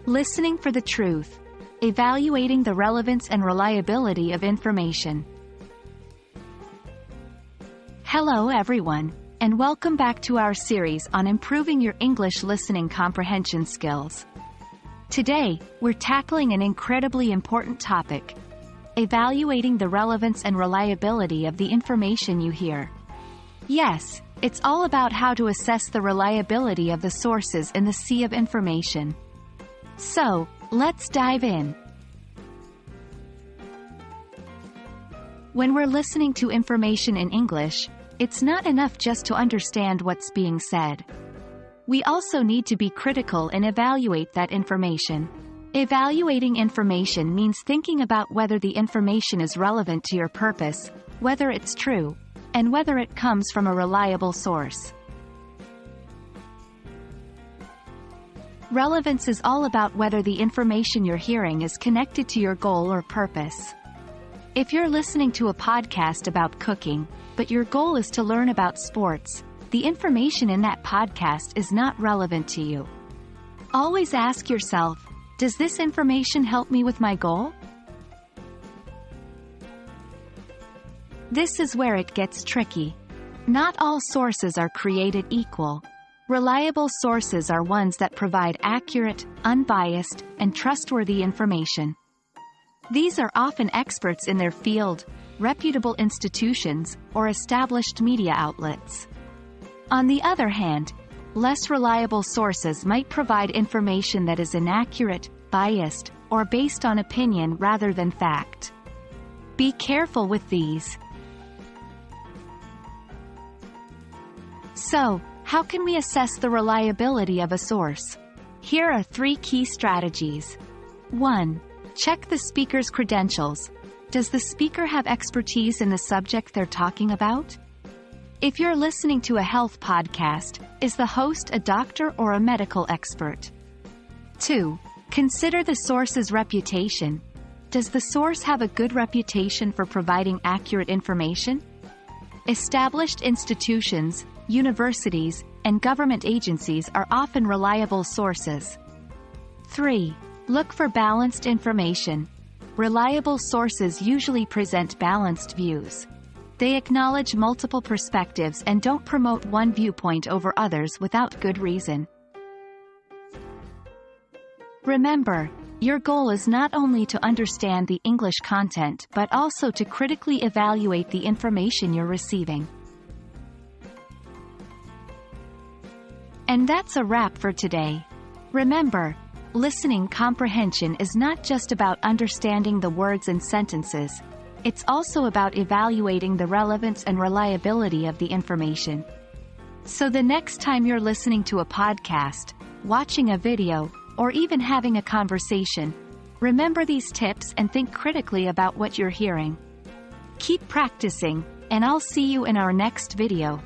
Listening for the truth. Evaluating the relevance and reliability of information. Hello everyone, and welcome back to our series on improving your English listening comprehension skills. Today, we're tackling an incredibly important topic: evaluating the relevance and reliability of the information you hear. Yes, it's all about how to assess the reliability of the sources in the sea of information. So, let's dive in. When we're listening to information in English, it's not enough just to understand what's being said. We also need to be critical and evaluate that information. Evaluating information means thinking about whether the information is relevant to your purpose, whether it's true, and whether it comes from a reliable source. Relevance is all about whether the information you're hearing is connected to your goal or purpose. If you're listening to a podcast about cooking, but your goal is to learn about sports, the information in that podcast is not relevant to you. Always ask yourself, does this information help me with my goal? This is where it gets tricky. Not all sources are created equal. Reliable sources are ones that provide accurate, unbiased, and trustworthy information. These are often experts in their field, reputable institutions, or established media outlets. On the other hand, less reliable sources might provide information that is inaccurate, biased, or based on opinion rather than fact. Be careful with these. So, how can we assess the reliability of a source? Here are 3 key strategies. 1. Check the speaker's credentials. Does the speaker have expertise in the subject they're talking about? If you're listening to a health podcast, is the host a doctor or a medical expert? 2. Consider the source's reputation. Does the source have a good reputation for providing accurate information? Established institutions, universities, and government agencies are often reliable sources. 3. Look for balanced information. Reliable sources usually present balanced views. They acknowledge multiple perspectives and don't promote one viewpoint over others without good reason. Remember, your goal is not only to understand the English content but also to critically evaluate the information you're receiving. And that's a wrap for today. Remember, listening comprehension is not just about understanding the words and sentences. It's also about evaluating the relevance and reliability of the information. So the next time you're listening to a podcast, watching a video, or even having a conversation, remember these tips and think critically about what you're hearing. Keep practicing, and I'll see you in our next video.